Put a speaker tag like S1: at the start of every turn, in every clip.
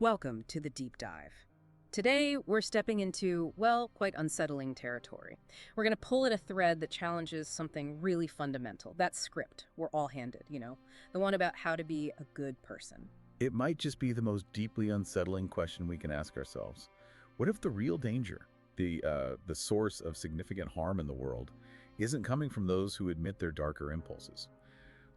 S1: Welcome to the Deep Dive. Today, we're stepping into, well, quite unsettling territory. We're going to pull at a thread that challenges something really fundamental. That script we're all handed, the one about how to be a good person.
S2: It might just be the most deeply unsettling question we can ask ourselves. What if the real danger, the source of significant harm in the world, isn't coming from those who admit their darker impulses?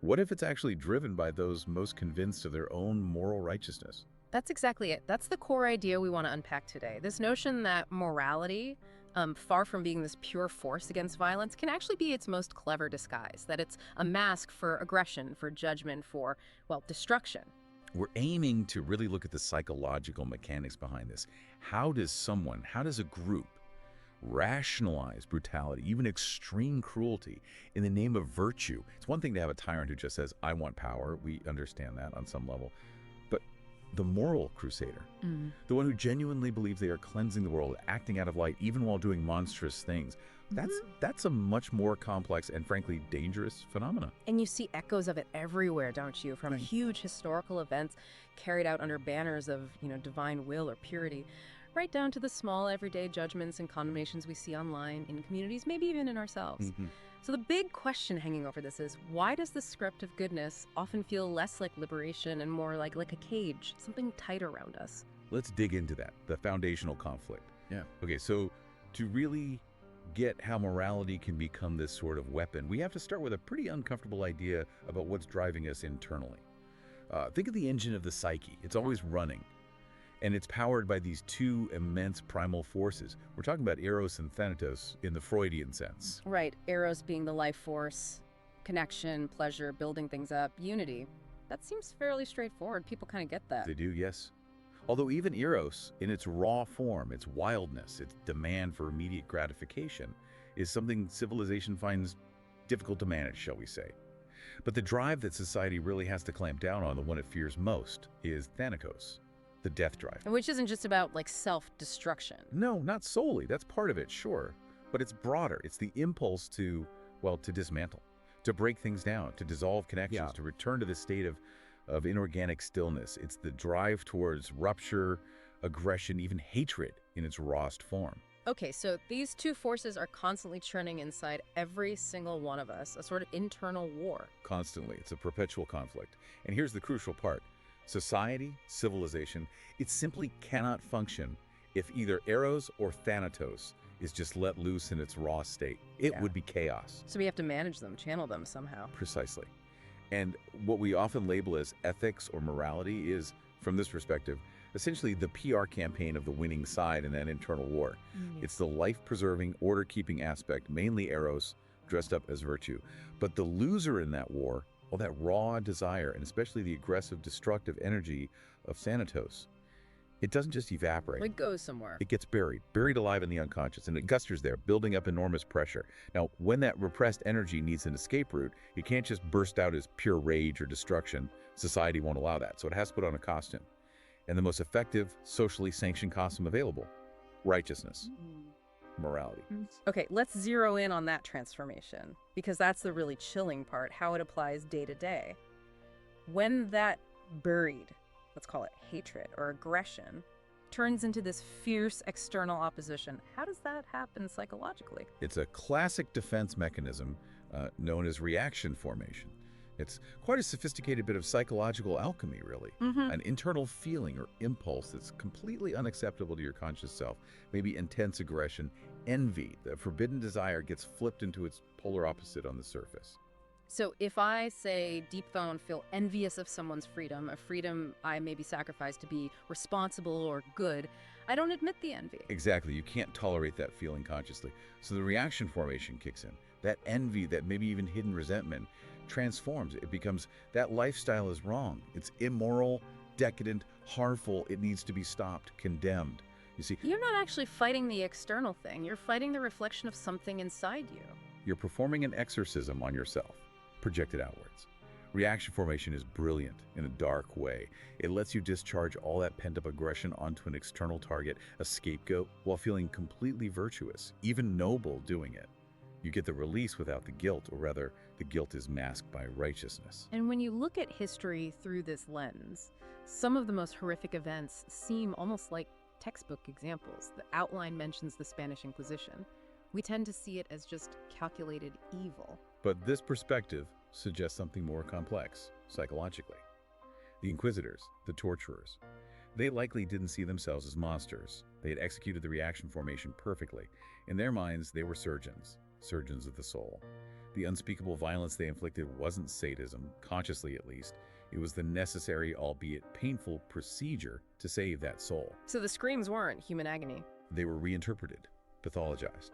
S2: What if it's actually driven by those most convinced of their own moral righteousness?
S1: That's exactly it. That's the core idea we want to unpack today. This notion that morality, far from being this pure force against violence, can actually be its most clever disguise, that it's a mask for aggression, for judgment, for, well, destruction.
S2: We're aiming to really look at the psychological mechanics behind this. How does a group rationalize brutality, even extreme cruelty, in the name of virtue? It's one thing to have a tyrant who just says, I want power. We understand that on some level. But the moral crusader, the one who genuinely believes they are cleansing the world, acting out of light, even while doing monstrous things, that's a much more complex and frankly dangerous phenomenon.
S1: And you see echoes of it everywhere, don't you? From huge historical events carried out under banners of, divine will or purity, right down to the small everyday judgments and condemnations we see online, in communities, maybe even in ourselves. So the big question hanging over this is, why does the script of goodness often feel less like liberation and more like a cage, something tight around us?
S2: Let's dig into that, the foundational conflict.
S3: Yeah.
S2: Okay, so to really get how morality can become this sort of weapon, we have to start with a pretty uncomfortable idea about what's driving us internally. Think of the engine of the psyche. It's always running. And it's powered by these two immense primal forces. We're talking about Eros and Thanatos in the Freudian sense.
S1: Right. Eros being the life force, connection, pleasure, building things up, unity. That seems fairly straightforward. People kind of get that.
S2: They do, yes. Although even Eros, in its raw form, its wildness, its demand for immediate gratification, is something civilization finds difficult to manage, shall we say. But the drive that society really has to clamp down on, the one it fears most, is Thanatos. The death drive.
S1: Which isn't just about self-destruction.
S2: No, not solely. That's part of it, sure. But it's broader. It's the impulse to dismantle, to break things down, to dissolve connections, to return to the state of inorganic stillness. It's the drive towards rupture, aggression, even hatred in its rawest form.
S1: Okay, so these two forces are constantly churning inside every single one of us, a sort of internal war.
S2: Constantly. It's a perpetual conflict. And here's the crucial part. Society, civilization, it simply cannot function if either Eros or Thanatos is just let loose in its raw state. It would be chaos.
S1: So we have to manage them, channel them somehow.
S2: Precisely. And what we often label as ethics or morality is, from this perspective, essentially the PR campaign of the winning side in that internal war. It's the life-preserving, order-keeping aspect, mainly Eros, dressed up as virtue. But the loser in that war, well, that raw desire, and especially the aggressive, destructive energy of Thanatos, it doesn't just evaporate.
S1: It goes somewhere.
S2: It gets buried alive in the unconscious, and it gusters there, building up enormous pressure. Now, when that repressed energy needs an escape route, it can't just burst out as pure rage or destruction. Society won't allow that, so it has to put on a costume. And the most effective, socially sanctioned costume available, righteousness. Morality.
S1: Okay, let's zero in on that transformation, because that's the really chilling part, how it applies day to day. When that buried, let's call it hatred or aggression, turns into this fierce external opposition, how does that happen psychologically?
S2: It's a classic defense mechanism known as reaction formation. It's quite a sophisticated bit of psychological alchemy, really. An internal feeling or impulse that's completely unacceptable to your conscious self. Maybe intense aggression, envy, the forbidden desire gets flipped into its polar opposite on the surface.
S1: So if I say deep down feel envious of someone's freedom, a freedom I maybe sacrificed to be responsible or good, I don't admit the envy.
S2: Exactly. You can't tolerate that feeling consciously. So the reaction formation kicks in. That envy, that maybe even hidden resentment transforms. It becomes that lifestyle is wrong. It's immoral, decadent, harmful. It needs to be stopped, condemned. You see,
S1: you're not actually fighting the external thing. You're fighting the reflection of something inside you.
S2: You're performing an exorcism on yourself, projected outwards. Reaction formation is brilliant in a dark way. It lets you discharge all that pent-up aggression onto an external target, a scapegoat, while feeling completely virtuous, even noble doing it. You get the release without the guilt, or rather, The guilt is masked by righteousness.
S1: And when you look at history through this lens, some of the most horrific events seem almost like textbook examples. The outline mentions the Spanish Inquisition. We tend to see it as just calculated evil.
S2: But this perspective suggests something more complex, psychologically. The inquisitors, the torturers, they likely didn't see themselves as monsters. They had executed the reaction formation perfectly. In their minds, they were surgeons of the soul. The unspeakable violence they inflicted wasn't sadism, consciously at least. It was the necessary, albeit painful, procedure to save that soul.
S1: So the screams weren't human agony.
S2: They were reinterpreted, pathologized.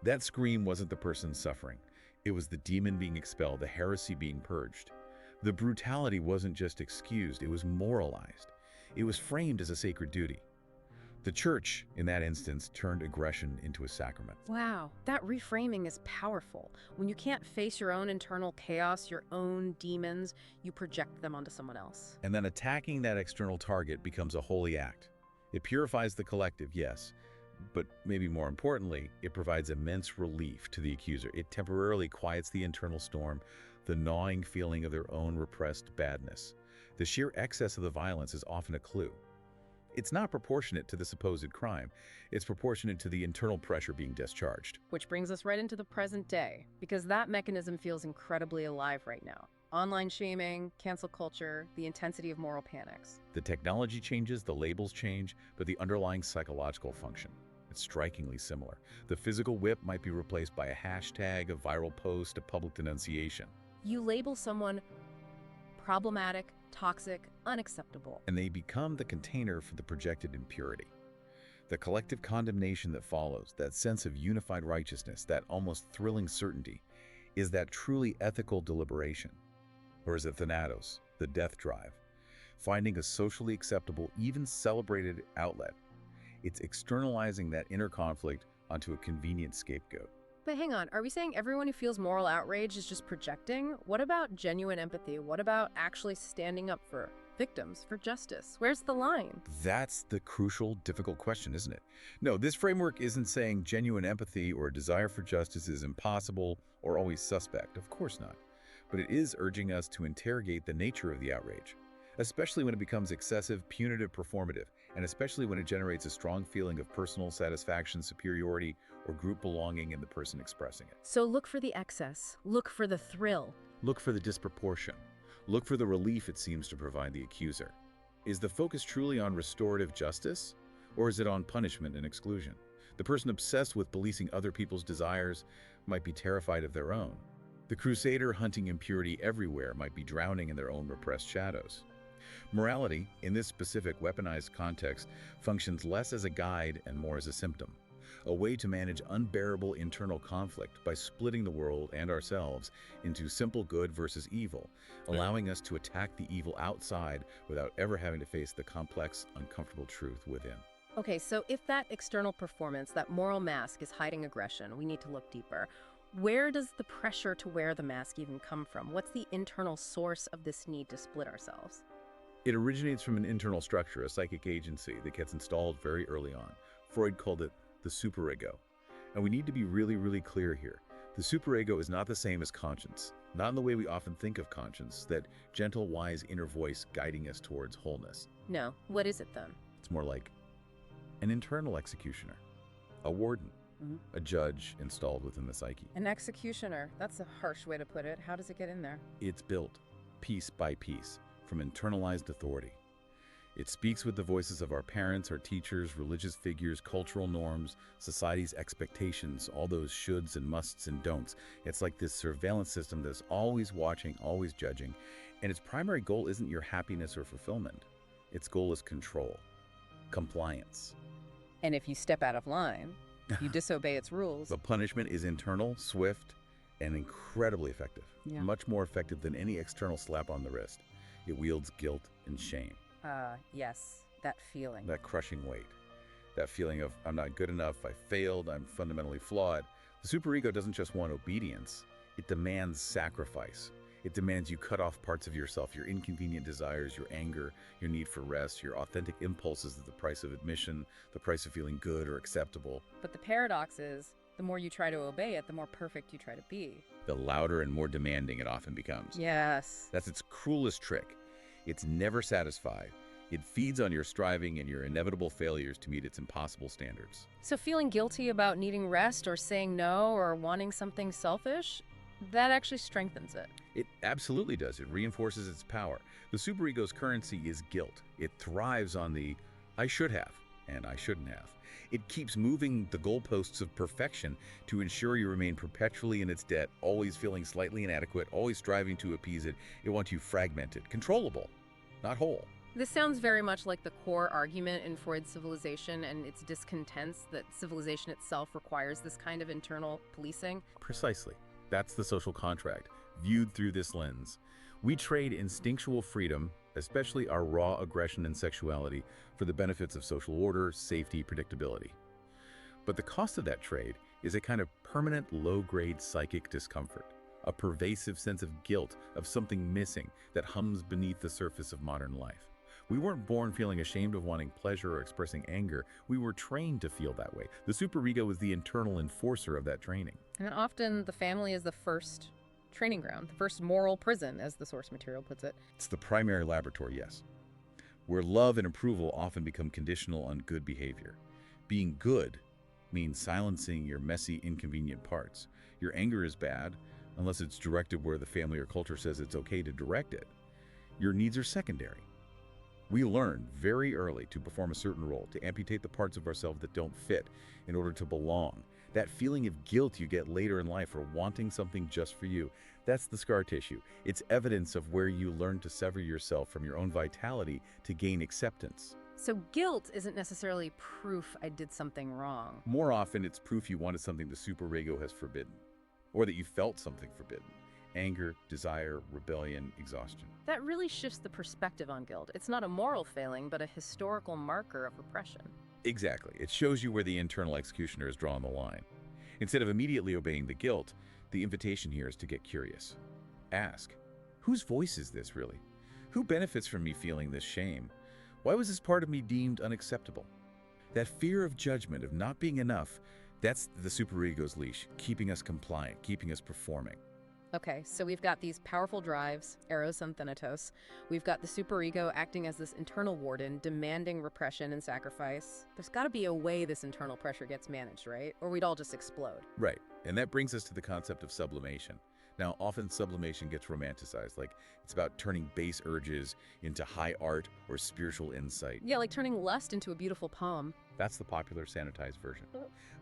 S2: That scream wasn't the person suffering. It was the demon being expelled, the heresy being purged. The brutality wasn't just excused, it was moralized. It was framed as a sacred duty. The church, in that instance, turned aggression into a sacrament.
S1: Wow, that reframing is powerful. When you can't face your own internal chaos, your own demons, you project them onto someone else.
S2: And then attacking that external target becomes a holy act. It purifies the collective, yes, but maybe more importantly, it provides immense relief to the accuser. It temporarily quiets the internal storm, the gnawing feeling of their own repressed badness. The sheer excess of the violence is often a clue. It's not proportionate to the supposed crime. It's proportionate to the internal pressure being discharged.
S1: Which brings us right into the present day, because that mechanism feels incredibly alive right now. Online shaming, cancel culture, the intensity of moral panics.
S2: The technology changes, the labels change, but the underlying psychological function, it's strikingly similar. The physical whip might be replaced by a hashtag, a viral post, a public denunciation.
S1: You label someone problematic, toxic, unacceptable.
S2: And they become the container for the projected impurity. The collective condemnation that follows, that sense of unified righteousness, that almost thrilling certainty, is that truly ethical deliberation? Or is it thanatos, the death drive? Finding a socially acceptable, even celebrated outlet. It's externalizing that inner conflict onto a convenient scapegoat.
S1: But hang on, are we saying everyone who feels moral outrage is just projecting? What about genuine empathy? What about actually standing up for victims, for justice? Where's the line?
S2: That's the crucial, difficult question, isn't it? No, this framework isn't saying genuine empathy or a desire for justice is impossible or always suspect. Of course not. But it is urging us to interrogate the nature of the outrage, especially when it becomes excessive, punitive, performative, and especially when it generates a strong feeling of personal satisfaction, superiority, or group belonging in the person expressing it.
S1: So look for the excess. Look for the thrill.
S2: Look for the disproportion. Look for the relief it seems to provide the accuser. Is the focus truly on restorative justice, or is it on punishment and exclusion? The person obsessed with policing other people's desires might be terrified of their own. The crusader hunting impurity everywhere might be drowning in their own repressed shadows. Morality, in this specific weaponized context, functions less as a guide and more as a symptom, a way to manage unbearable internal conflict by splitting the world and ourselves into simple good versus evil, allowing us to attack the evil outside without ever having to face the complex, uncomfortable truth within.
S1: Okay, so if that external performance, that moral mask is hiding aggression, we need to look deeper. Where does the pressure to wear the mask even come from? What's the internal source of this need to split ourselves?
S2: It originates from an internal structure, a psychic agency that gets installed very early on. Freud called it the superego. And we need to be really, really clear here. The superego is not the same as conscience, not in the way we often think of conscience, that gentle, wise inner voice guiding us towards wholeness.
S1: No, what is it then?
S2: It's more like an internal executioner, a warden, a judge installed within the psyche.
S1: An executioner. That's a harsh way to put it. How does it get in there?
S2: It's built, piece by piece, from internalized authority. It speaks with the voices of our parents, our teachers, religious figures, cultural norms, society's expectations, all those shoulds and musts and don'ts. It's like this surveillance system that's always watching, always judging, and its primary goal isn't your happiness or fulfillment. Its goal is control, compliance.
S1: And if you step out of line, you disobey its rules.
S2: The punishment is internal, swift, and incredibly effective.
S1: Yeah.
S2: Much more effective than any external slap on the wrist. It wields guilt and shame.
S1: Yes, that feeling.
S2: That crushing weight. That feeling of, I'm not good enough, I failed, I'm fundamentally flawed. The superego doesn't just want obedience, it demands sacrifice. It demands you cut off parts of yourself, your inconvenient desires, your anger, your need for rest, your authentic impulses at the price of admission, the price of feeling good or acceptable.
S1: But the paradox is, The more you try to obey it, the more perfect you try to be.
S2: The louder and more demanding it often becomes.
S1: Yes.
S2: That's its cruelest trick. It's never satisfied. It feeds on your striving and your inevitable failures to meet its impossible standards.
S1: So feeling guilty about needing rest or saying no or wanting something selfish, that actually strengthens it.
S2: It absolutely does. It reinforces its power. The superego's currency is guilt. It thrives on the I should have and I shouldn't have. It keeps moving the goalposts of perfection to ensure you remain perpetually in its debt, always feeling slightly inadequate, always striving to appease it. It wants you fragmented, controllable, not whole.
S1: This sounds very much like the core argument in Freud's Civilization and its discontents that civilization itself requires this kind of internal policing.
S2: Precisely. That's the social contract, viewed through this lens. We trade instinctual freedom, especially our raw aggression and sexuality, for the benefits of social order, safety, predictability. But the cost of that trade is a kind of permanent low-grade psychic discomfort, a pervasive sense of guilt, of something missing that hums beneath the surface of modern life. We weren't born feeling ashamed of wanting pleasure or expressing anger. We were trained to feel that way. The superego is the internal enforcer of that training.
S1: And often the family is the first training ground, the first moral prison, as the source material puts it.
S2: It's the primary laboratory, yes, where love and approval often become conditional on good behavior. Being good means silencing your messy, inconvenient parts. Your anger is bad, unless it's directed where the family or culture says it's okay to direct it. Your needs are secondary. We learn very early to perform a certain role, to amputate the parts of ourselves that don't fit in order to belong. That feeling of guilt you get later in life for wanting something just for you, that's the scar tissue. It's evidence of where you learn to sever yourself from your own vitality to gain acceptance.
S1: So guilt isn't necessarily proof I did something wrong.
S2: More often, it's proof you wanted something the superego has forbidden, or that you felt something forbidden. Anger, desire, rebellion, exhaustion.
S1: That really shifts the perspective on guilt. It's not a moral failing, but a historical marker of repression.
S2: Exactly. It shows you where the internal executioner has drawn the line. Instead of immediately obeying the guilt, the invitation here is to get curious. Ask, whose voice is this really? Who benefits from me feeling this shame? Why was this part of me deemed unacceptable? That fear of judgment, of not being enough, that's the superego's leash, keeping us compliant, keeping us performing.
S1: Okay, so we've got these powerful drives, Eros and Thanatos. We've got the superego acting as this internal warden, demanding repression and sacrifice. There's got to be a way this internal pressure gets managed, right? Or we'd all just explode.
S2: Right, and that brings us to the concept of sublimation. Now, often sublimation gets romanticized, like it's about turning base urges into high art or spiritual insight.
S1: Yeah, like turning lust into a beautiful poem.
S2: That's the popular sanitized version.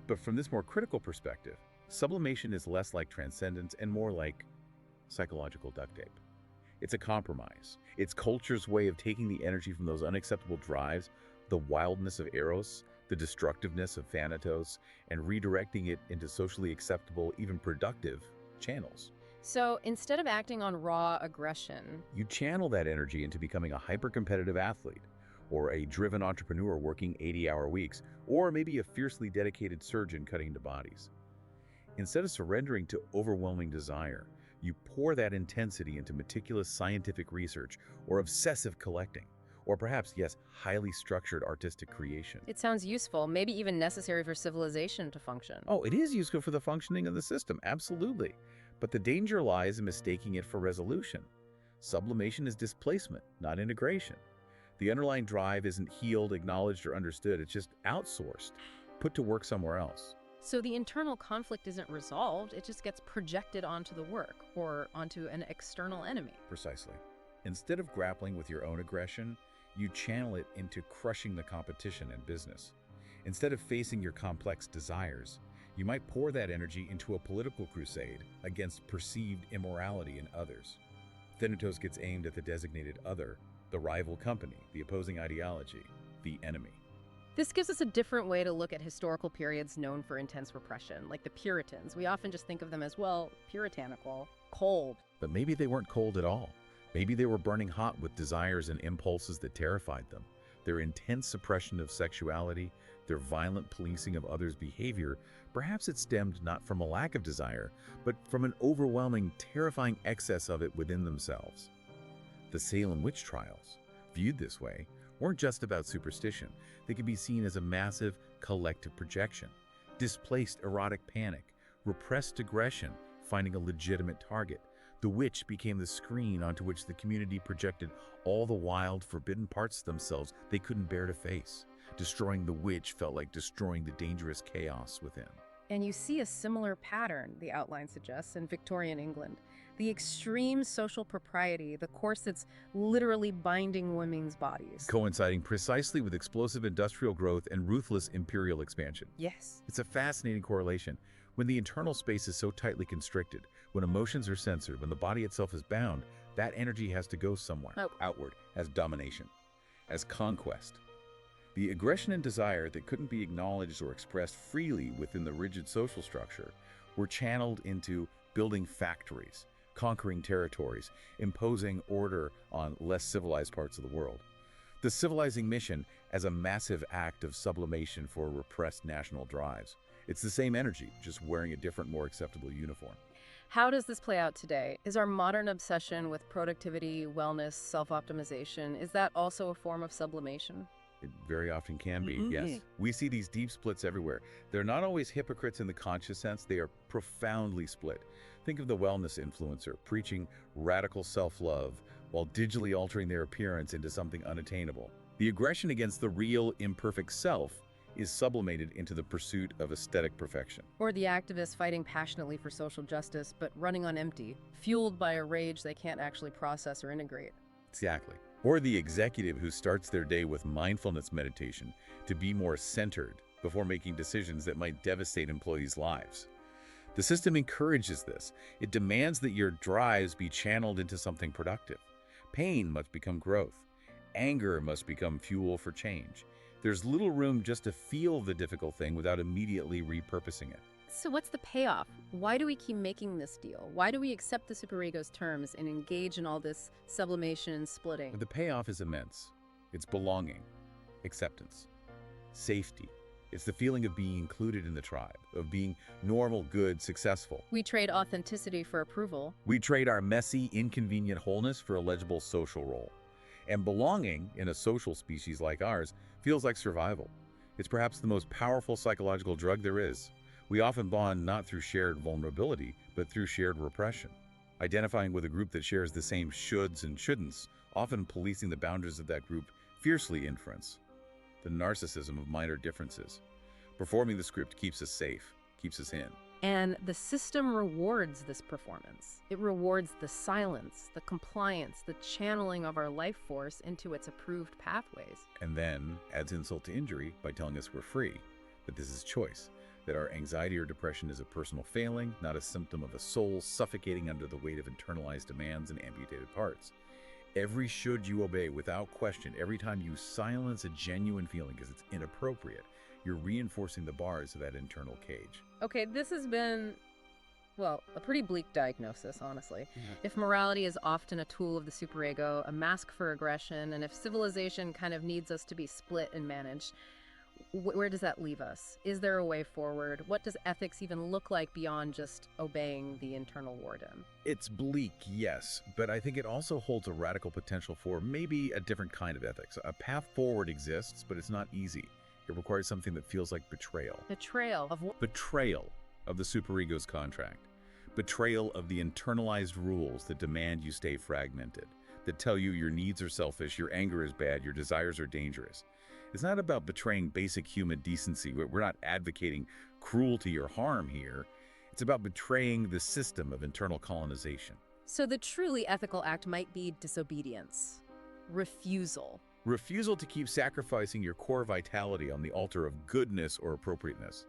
S2: But from this more critical perspective, sublimation is less like transcendence and more like psychological duct tape. It's a compromise. It's culture's way of taking the energy from those unacceptable drives, the wildness of Eros, the destructiveness of Thanatos, and redirecting it into socially acceptable, even productive channels.
S1: So instead of acting on raw aggression,
S2: You channel that energy into becoming a hyper-competitive athlete, or a driven entrepreneur working 80-hour weeks, or maybe a fiercely dedicated surgeon cutting into bodies. Instead of surrendering to overwhelming desire, you pour that intensity into meticulous scientific research or obsessive collecting, or perhaps, yes, highly structured artistic creation.
S1: it sounds useful, maybe even necessary for civilization to function.
S2: Oh, it is useful for the functioning of the system, absolutely. But the danger lies in mistaking it for resolution. Sublimation is displacement, not integration. The underlying drive isn't healed, acknowledged, or understood. It's just outsourced, put to work somewhere else.
S1: So the internal conflict isn't resolved, it just gets projected onto the work or onto an external enemy.
S2: Precisely. Instead of grappling with your own aggression, you channel it into crushing the competition in business. Instead of facing your complex desires, you might pour that energy into a political crusade against perceived immorality in others. Thanatos gets aimed at the designated other, the rival company, the opposing ideology, the enemy.
S1: This gives us a different way to look at historical periods known for intense repression, like the Puritans. We often just think of them as, well, puritanical, cold.
S2: But maybe they weren't cold at all. Maybe they were burning hot with desires and impulses that terrified them. Their intense suppression of sexuality, their violent policing of others' behavior, perhaps it stemmed not from a lack of desire, but from an overwhelming, terrifying excess of it within themselves. The Salem witch trials, viewed this way, weren't just about superstition. They could be seen as a massive collective projection, displaced erotic panic, repressed aggression, finding a legitimate target. The witch became the screen onto which the community projected all the wild, forbidden parts of themselves they couldn't bear to face. Destroying the witch felt like destroying the dangerous chaos within.
S1: And you see a similar pattern, the outline suggests, in Victorian England. The extreme social propriety, the course that's literally binding women's bodies.
S2: Coinciding precisely with explosive industrial growth and ruthless imperial expansion.
S1: Yes.
S2: It's a fascinating correlation. When the internal space is so tightly constricted, when emotions are censored, when the body itself is bound, that energy has to go somewhere, outward, as domination, as conquest. The aggression and desire that couldn't be acknowledged or expressed freely within the rigid social structure were channeled into building factories, conquering territories, imposing order on less civilized parts of the world. The civilizing mission as a massive act of sublimation for repressed national drives. It's the same energy, just wearing a different, more acceptable uniform.
S1: How does this play out today? Is our modern obsession with productivity, wellness, self-optimization, is that also a form of sublimation?
S2: It very often can be, yes. We see these deep splits everywhere. They're not always hypocrites in the conscious sense, they are profoundly split. Think of the wellness influencer preaching radical self-love while digitally altering their appearance into something unattainable. The aggression against the real, imperfect self is sublimated into the pursuit of aesthetic perfection.
S1: Or the activists fighting passionately for social justice, but running on empty, fueled by a rage they can't actually process or integrate.
S2: Exactly. Or the executive who starts their day with mindfulness meditation to be more centered before making decisions that might devastate employees' lives. The system encourages this. It demands that your drives be channeled into something productive. Pain must become growth. Anger must become fuel for change. There's little room just to feel the difficult thing without immediately repurposing it.
S1: So what's the payoff? Why do we keep making this deal? Why do we accept the superego's terms and engage in all this sublimation and splitting?
S2: The payoff is immense. It's belonging, acceptance, safety. It's the feeling of being included in the tribe, of being normal, good, successful.
S1: We trade authenticity for approval.
S2: We trade our messy, inconvenient wholeness for a legible social role. And belonging, in a social species like ours, feels like survival. It's perhaps the most powerful psychological drug there is. We often bond not through shared vulnerability, but through shared repression. Identifying with a group that shares the same shoulds and shouldn'ts, often policing the boundaries of that group fiercely inference. The narcissism of minor differences. Performing the script keeps us safe, keeps us in.
S1: And the system rewards this performance. It rewards the silence, the compliance, the channeling of our life force into its approved pathways.
S2: And then adds insult to injury by telling us we're free, that this is choice, that our anxiety or depression is a personal failing, not a symptom of a soul suffocating under the weight of internalized demands and amputated parts. Every should you obey without question, every time you silence a genuine feeling because it's inappropriate, you're reinforcing the bars of that internal cage.
S1: Okay, this has been, well, a pretty bleak diagnosis, honestly. If morality is often a tool of the superego, a mask for aggression, and if civilization kind of needs us to be split and managed, where does that leave us? Is there a way forward? What does ethics even look like beyond just obeying the internal warden?
S2: It's bleak, yes, but I think it also holds a radical potential for maybe a different kind of ethics. A path forward exists, but it's not easy. It requires something that feels like betrayal.
S1: Betrayal of what?
S2: Betrayal of the superego's contract. Betrayal of the internalized rules that demand you stay fragmented, that tell you your needs are selfish, your anger is bad, your desires are dangerous. It's not about betraying basic human decency. We're not advocating cruelty or harm here. It's about betraying the system of internal colonization.
S1: So the truly ethical act might be disobedience, refusal.
S2: Refusal to keep sacrificing your core vitality on the altar of goodness or appropriateness.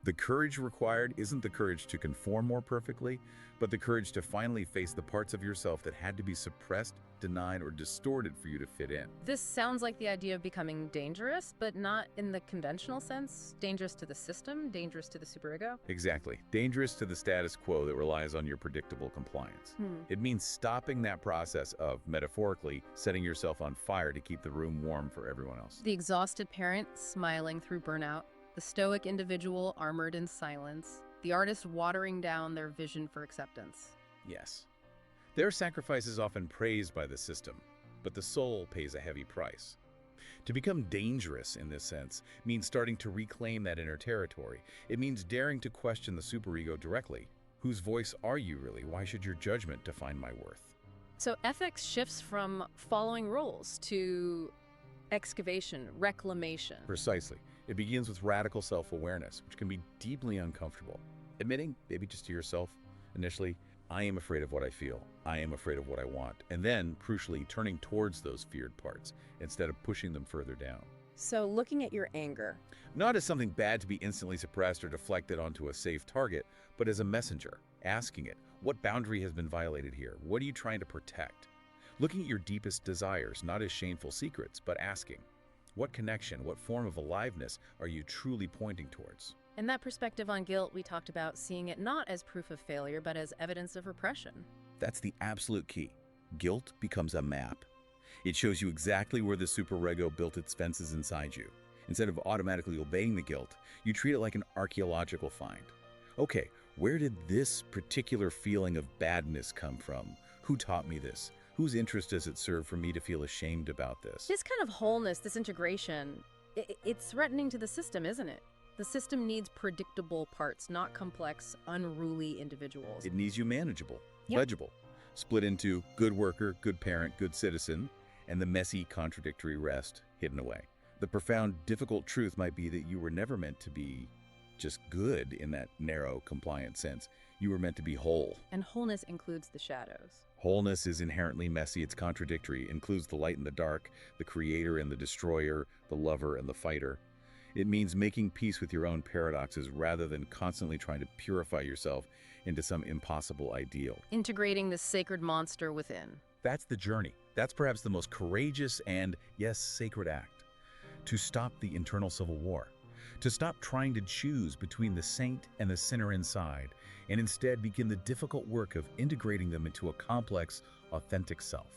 S2: The courage required isn't the courage to conform more perfectly, but the courage to finally face the parts of yourself that had to be suppressed, denied, or distorted for you to fit in.
S1: This sounds like the idea of becoming dangerous, but not in the conventional sense. Dangerous to the system, dangerous to the superego.
S2: Exactly. Dangerous to the status quo that relies on your predictable compliance. It means stopping that process of, metaphorically, setting yourself on fire to keep the room warm for everyone else.
S1: The exhausted parent smiling through burnout. The stoic individual armored in silence. The artist watering down their vision for acceptance.
S2: Yes. Their sacrifice is often praised by the system, but the soul pays a heavy price. To become dangerous in this sense means starting to reclaim that inner territory. It means daring to question the superego directly. Whose voice are you really? Why should your judgment define my worth?
S1: So ethics shifts from following rules to excavation, reclamation.
S2: Precisely. It begins with radical self-awareness, which can be deeply uncomfortable. Admitting, maybe just to yourself, initially, I am afraid of what I feel. I am afraid of what I want. And then, crucially, turning towards those feared parts instead of pushing them further down.
S1: So looking at your anger.
S2: Not as something bad to be instantly suppressed or deflected onto a safe target, but as a messenger, asking it, what boundary has been violated here? What are you trying to protect? Looking at your deepest desires, not as shameful secrets, but asking, what connection, what form of aliveness are you truly pointing towards?
S1: In that perspective on guilt, we talked about seeing it not as proof of failure, but as evidence of repression.
S2: That's the absolute key. Guilt becomes a map. It shows you exactly where the superego built its fences inside you. Instead of automatically obeying the guilt, you treat it like an archaeological find. Okay, where did this particular feeling of badness come from? Who taught me this? Whose interest does it serve for me to feel ashamed about this?
S1: This kind of wholeness, this integration, it's threatening to the system, isn't it? The system needs predictable parts, not complex, unruly individuals.
S2: It needs you manageable,
S1: Yep.
S2: legible, split into good worker, good parent, good citizen, and the messy, contradictory rest hidden away. The profound, difficult truth might be that you were never meant to be just good in that narrow, compliant sense. You were meant to be whole.
S1: And wholeness includes the shadows.
S2: Wholeness is inherently messy, it's contradictory, includes the light and the dark, the creator and the destroyer, the lover and the fighter. It means making peace with your own paradoxes rather than constantly trying to purify yourself into some impossible ideal.
S1: Integrating the sacred monster within.
S2: That's the journey. That's perhaps the most courageous and, yes, sacred act. To stop the internal civil war. To stop trying to choose between the saint and the sinner inside, and instead begin the difficult work of integrating them into a complex, authentic self.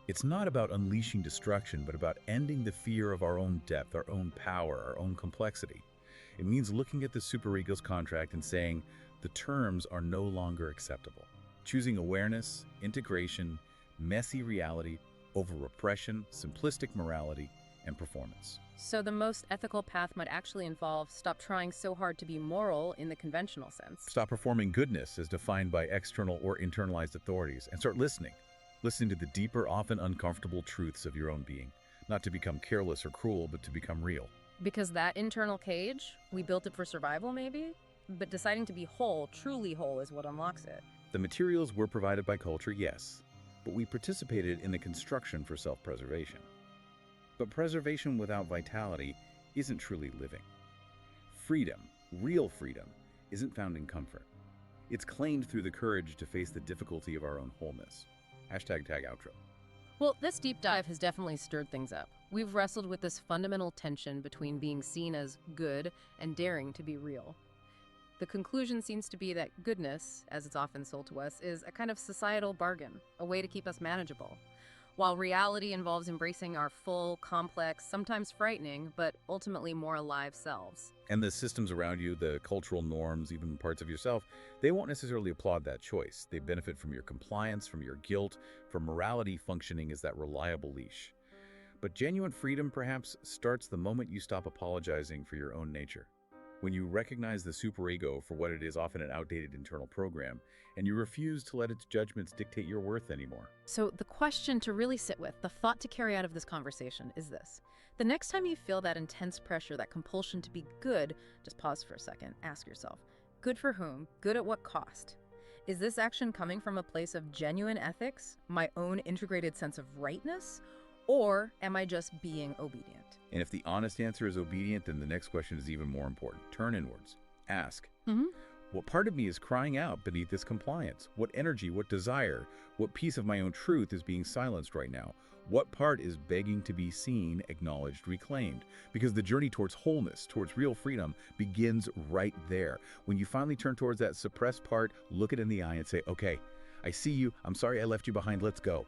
S2: It's not about unleashing destruction, but about ending the fear of our own depth, our own power, our own complexity. It means looking at the superego's contract and saying, the terms are no longer acceptable. Choosing awareness, integration, messy reality over repression, simplistic morality, and performance.
S1: So the most ethical path might actually involve stop trying so hard to be moral in the conventional sense.
S2: Stop performing goodness as defined by external or internalized authorities and start listening. Listening to the deeper, often uncomfortable truths of your own being. Not to become careless or cruel, but to become real.
S1: Because that internal cage, we built it for survival maybe, but deciding to be whole, truly whole, is what unlocks it.
S2: The materials were provided by culture, yes, but we participated in the construction for self-preservation. But preservation without vitality isn't truly living. Freedom, real freedom, isn't found in comfort. It's claimed through the courage to face the difficulty of our own wholeness. #tag outro.
S1: Well, this deep dive has definitely stirred things up. We've wrestled with this fundamental tension between being seen as good and daring to be real. The conclusion seems to be that goodness, as it's often sold to us, is a kind of societal bargain, a way to keep us manageable. While reality involves embracing our full, complex, sometimes frightening, but ultimately more alive selves.
S2: And the systems around you, the cultural norms, even parts of yourself, they won't necessarily applaud that choice. They benefit from your compliance, from your guilt, from morality functioning as that reliable leash. But genuine freedom, perhaps, starts the moment you stop apologizing for your own nature. When you recognize the superego for what it is, often an outdated internal program, and you refuse to let its judgments dictate your worth anymore.
S1: So the question to really sit with, the thought to carry out of this conversation is this. The next time you feel that intense pressure, that compulsion to be good, just pause for a second, ask yourself, good for whom? Good at what cost? Is this action coming from a place of genuine ethics, my own integrated sense of rightness, or am I just being obedient?
S2: And if the honest answer is obedient, then the next question is even more important. Turn inwards. Ask, what part of me is crying out beneath this compliance? What energy, what desire, what piece of my own truth is being silenced right now? What part is begging to be seen, acknowledged, reclaimed? Because the journey towards wholeness, towards real freedom, begins right there. When you finally turn towards that suppressed part, look it in the eye and say, okay, I see you. I'm sorry I left you behind. Let's go.